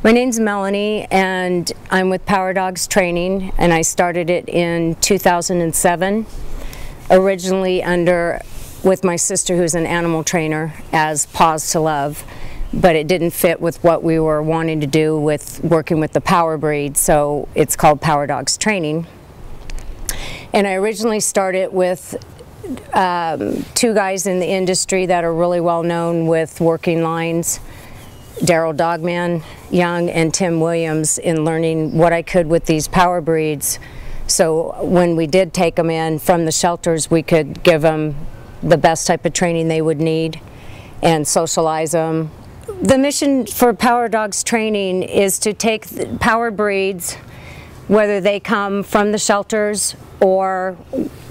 My name's Melanie, and I'm with Power Dogs Training, and I started it in 2007, originally with my sister, who's an animal trainer, as Paws to Love, but it didn't fit with what we were wanting to do with working with the power breed, so it's called Power Dogs Training. And I originally started with two guys in the industry that are really well known with working lines, Daryl Dogman Young and Tim Williams, in learning what I could with these power breeds. So when we did take them in from the shelters, we could give them the best type of training they would need and socialize them. The mission for Power Dogs Training is to take power breeds, whether they come from the shelters or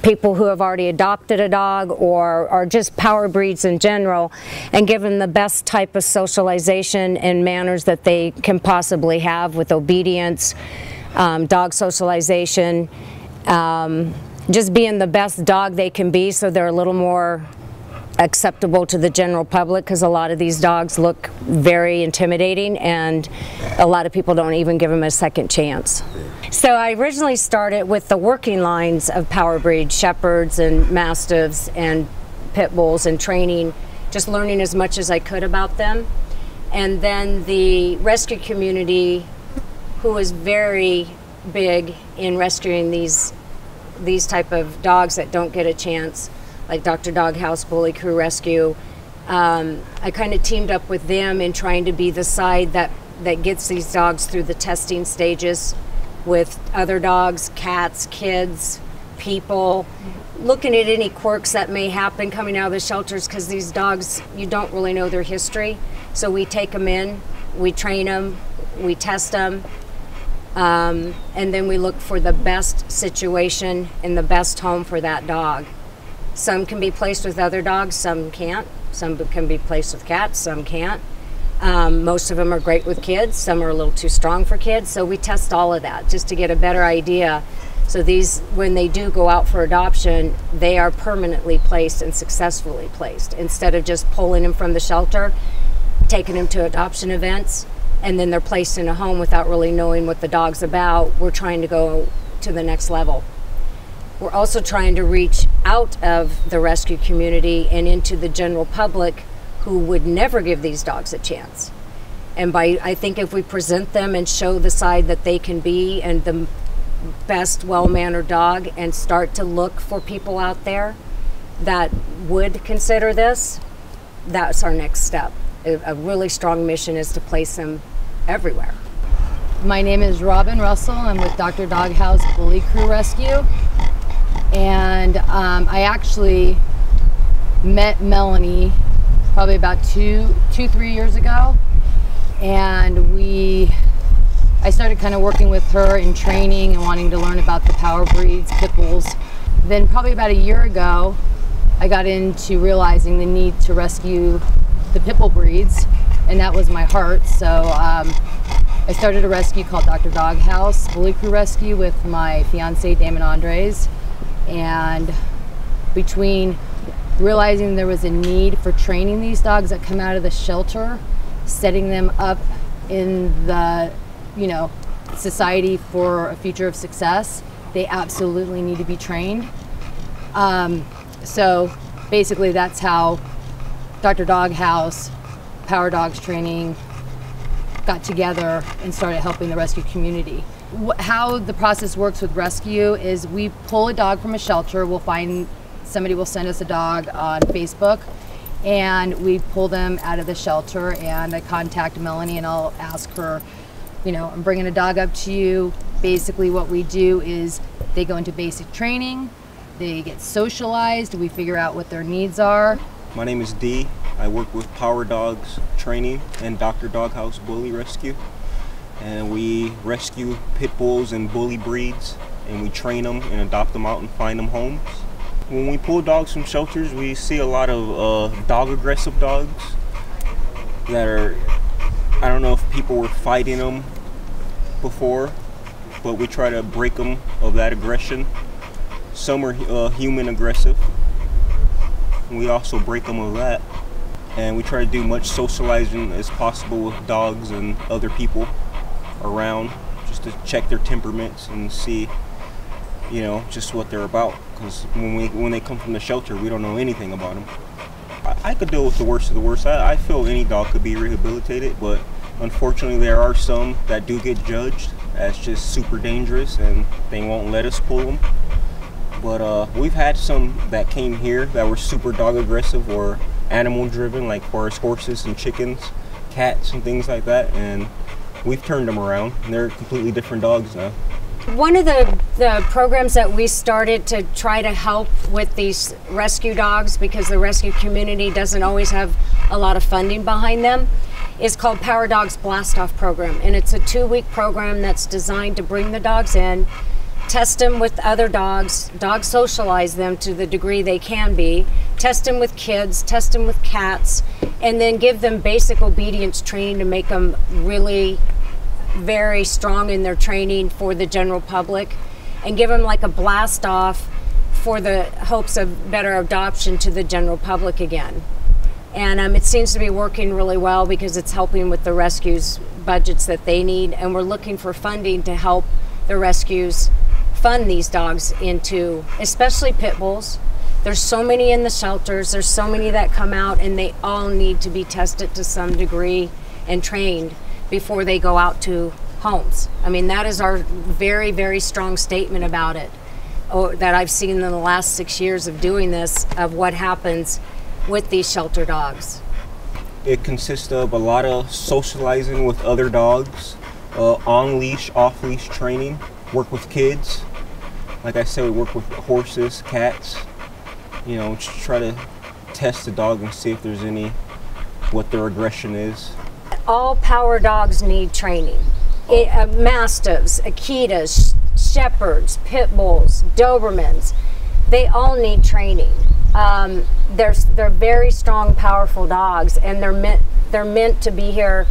people who have already adopted a dog or just power breeds in general, and give them the best type of socialization and manners that they can possibly have with obedience, dog socialization, just being the best dog they can be so they're a little more acceptable to the general public, because a lot of these dogs look very intimidating and a lot of people don't even give them a second chance. So I originally started with the working lines of power breed shepherds and mastiffs and pit bulls, and training, just learning as much as I could about them. And then the rescue community, who is very big in rescuing these type of dogs that don't get a chance, like Dr. Doghouse, Bully Crew Rescue. I kind of teamed up with them in trying to be the side that gets these dogs through the testing stages with other dogs, cats, kids, people, looking at any quirks that may happen coming out of the shelters, because these dogs, you don't really know their history. So we take them in, we train them, we test them, and then we look for the best situation and the best home for that dog. Some can be placed with other dogs, some can't. Some can be placed with cats, some can't. Most of them are great with kids, some are a little too strong for kids, so we test all of that just to get a better idea. So these, when they do go out for adoption, they are permanently placed and successfully placed, instead of just pulling them from the shelter, taking them to adoption events, and then they're placed in a home without really knowing what the dog's about. We're trying to go to the next level. We're also trying to reach out of the rescue community and into the general public who would never give these dogs a chance. And I think if we present them and show the side that they can be and the best well-mannered dog, and start to look for people out there that would consider this, that's our next step. A really strong mission is to place them everywhere. My name is Robin Russell. I'm with Dr. Doghouse Bully Crew Rescue. And I actually met Melanie probably about 3 years ago, and I started kind of working with her in training and wanting to learn about the power breeds, pit bulls. Then probably about a year ago, I got into realizing the need to rescue the pit bull breeds, and that was my heart. So I started a rescue called Dr. Doghouse Bully Crew Rescue with my fiance Damon Andres. And between realizing there was a need for training these dogs that come out of the shelter, setting them up in the, society for a future of success, they absolutely need to be trained. So basically that's how Dr. Doghouse, Power Dogs Training got together and started helping the rescue community. How the process works with rescue is we pull a dog from a shelter. Somebody will send us a dog on Facebook, and we pull them out of the shelter, and I contact Melanie and I'll ask her, I'm bringing a dog up to you. Basically what we do is they go into basic training, they get socialized, we figure out what their needs are. My name is Dee. I work with Power Dogs Training and Dr. Doghouse Bully Rescue. And we rescue pit bulls and bully breeds, and we train them and adopt them out and find them homes. When we pull dogs from shelters, we see a lot of dog-aggressive dogs that are, I don't know if people were fighting them before, but we try to break them of that aggression. Some are human aggressive, and we also break them of that. and we try to do much socializing as possible with dogs and other people around, just to check their temperaments and see, you know, just what they're about. Because when they come from the shelter, we don't know anything about them. I could deal with the worst of the worst. I feel any dog could be rehabilitated, but unfortunately there are some that do get judged as just super dangerous and they won't let us pull them. But we've had some that came here that were super dog aggressive or animal driven, like for us horses and chickens, cats and things like that, and we've turned them around and they're completely different dogs now. One of the programs that we started to try to help with these rescue dogs, because the rescue community doesn't always have a lot of funding behind them, is called Power Dogs Blast Off Program. And it's a 2-week program that's designed to bring the dogs in, test them with other dogs, dog socialize them to the degree they can be, test them with kids, test them with cats, and then give them basic obedience training to make them really very strong in their training for the general public, and give them like a blast off for the hopes of better adoption to the general public again. And it seems to be working really well because it's helping with the rescues budgets that they need, and we're looking for funding to help the rescues fund these dogs into, especially pit bulls. There's so many in the shelters, there's so many that come out, and they all need to be tested to some degree and trained before they go out to homes. I mean, that is our very, very strong statement about it, that I've seen in the last 6 years of doing this, of what happens with these shelter dogs. It consists of a lot of socializing with other dogs, on-leash, off-leash training, work with kids. Like I said, we work with horses, cats, you know, just try to test the dog and see if there's what their aggression is. All power dogs need training. Mastiffs, Akitas, Shepherds, Pit Bulls, Dobermans, they all need training. They're very strong, powerful dogs, and they're meant to be here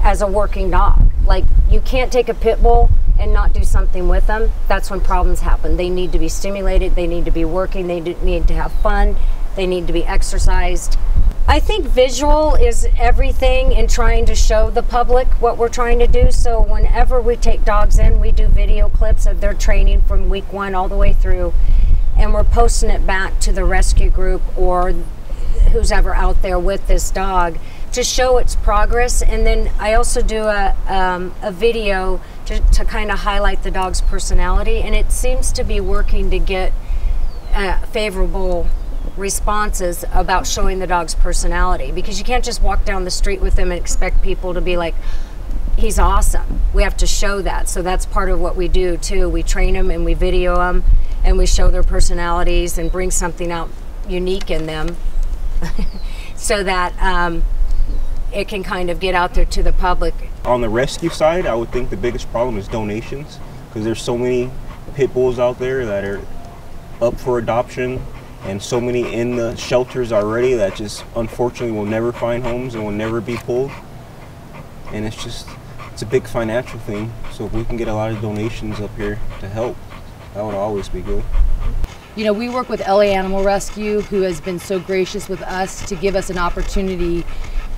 as a working dog. Like, you can't take a Pit Bull and not do something with them. That's when problems happen. They need to be stimulated, they need to be working, they need to have fun, they need to be exercised. I think visual is everything in trying to show the public what we're trying to do. So whenever we take dogs in, we do video clips of their training from week 1 all the way through, and we're posting it back to the rescue group or who's ever out there with this dog to show its progress. And then I also do a video to kind of highlight the dog's personality, and it seems to be working to get favorable responses about showing the dog's personality, because you can't just walk down the street with them and expect people to be like, he's awesome. We have to show that. So that's part of what we do too. We train them and we video them and we show their personalities and bring something out unique in them so that it can kind of get out there to the public. On the rescue side, I would think the biggest problem is donations, because there's so many pit bulls out there that are up for adoption, and so many in the shelters already that just unfortunately will never find homes and will never be pulled. And it's a big financial thing. So if we can get a lot of donations up here to help, that would always be good. You know, we work with LA Animal Rescue, who has been so gracious with us to give us an opportunity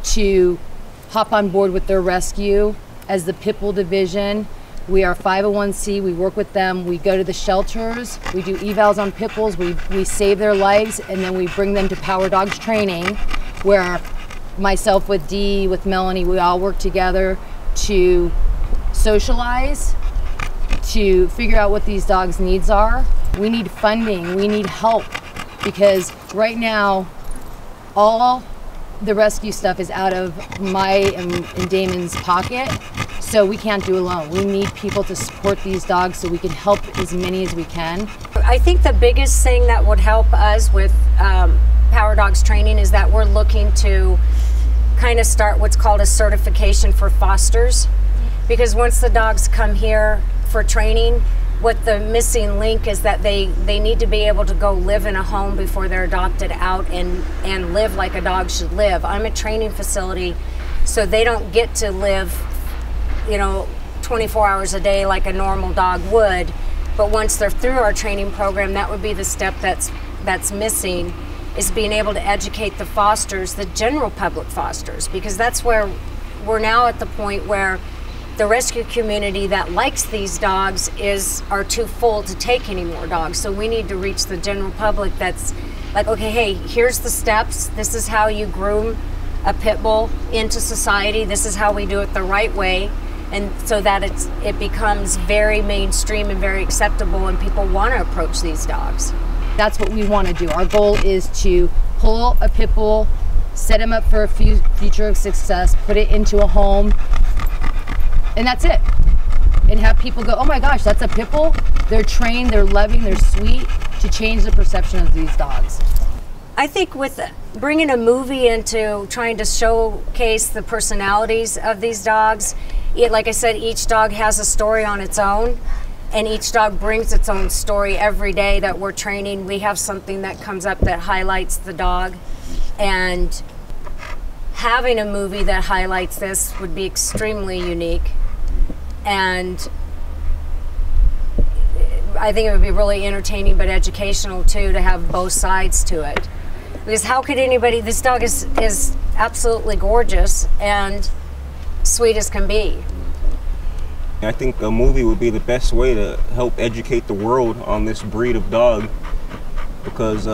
to hop on board with their rescue as the Pit Bull division. We are 501c, we work with them, we go to the shelters, we do evals on pit bulls, we save their lives, and then we bring them to Power Dogs training, where myself with Dee, with Melanie, we all work together to socialize, to figure out what these dogs' needs are. We need funding, we need help, because right now, all the rescue stuff is out of my and Damon's pocket. So we can't do alone. We need people to support these dogs so we can help as many as we can. I think the biggest thing that would help us with Power Dogs training is that we're looking to kind of start what's called a certification for fosters. Because once the dogs come here for training, what the missing link is that they need to be able to go live in a home before they're adopted out and live like a dog should live. I'm a training facility, so they don't get to live, you know, 24 hours a day like a normal dog would. But once they're through our training program, that would be the step that's missing, is being able to educate the fosters, the general public fosters, because that's where we're now at the point where the rescue community that likes these dogs are too full to take any more dogs. So we need to reach the general public that's like, okay, hey, here's the steps. This is how you groom a pit bull into society. This is how we do it the right way. And so that it becomes very mainstream and very acceptable, and people want to approach these dogs. That's what we want to do. Our goal is to pull a pit bull, set him up for a future of success, put it into a home, and that's it. And have people go, oh my gosh, that's a pit bull? They're trained, they're loving, they're sweet, to change the perception of these dogs. I think with bringing a movie into trying to showcase the personalities of these dogs, like I said, each dog has a story on its own, and each dog brings its own story every day that we're training. We have something that comes up that highlights the dog, and having a movie that highlights this would be extremely unique. And I think it would be really entertaining but educational too, to have both sides to it. Because how could anybody, this dog is absolutely gorgeous and sweet as can be. I think a movie would be the best way to help educate the world on this breed of dog, because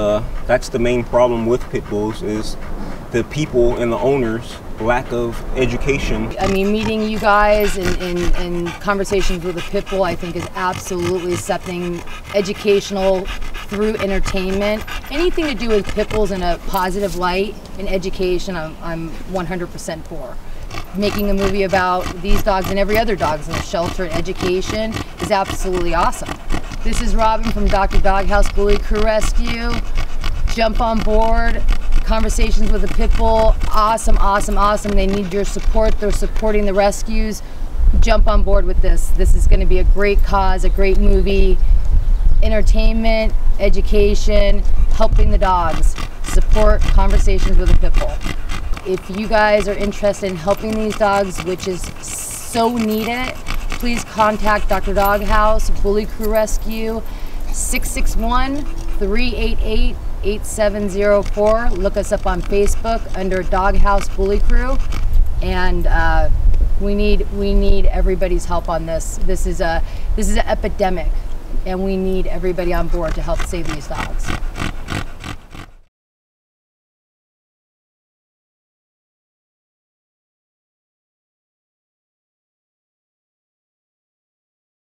that's the main problem with pit bulls, is the people and the owners' lack of education. I mean, meeting you guys and conversations with a pit bull, I think, is absolutely something educational through entertainment. Anything to do with pit bulls in a positive light and education, I'm 100% for. Making a movie about these dogs and every other dogs in the shelter and education is absolutely awesome. This is Robin from Dr. Doghouse Bully Crew Rescue. Jump on board. Conversations with a pit bull, awesome, awesome, awesome. They need your support. They're supporting the rescues. Jump on board with this. This is going to be a great cause, a great movie. Entertainment, education, helping the dogs. Support Conversations with a Pit Bull. If you guys are interested in helping these dogs, which is so needed, please contact Dr. Doghouse Bully Crew Rescue, 661-388-8704. Look us up on Facebook under Doghouse Bully Crew, and we need everybody's help on this. This is an epidemic, and we need everybody on board to help save these dogs.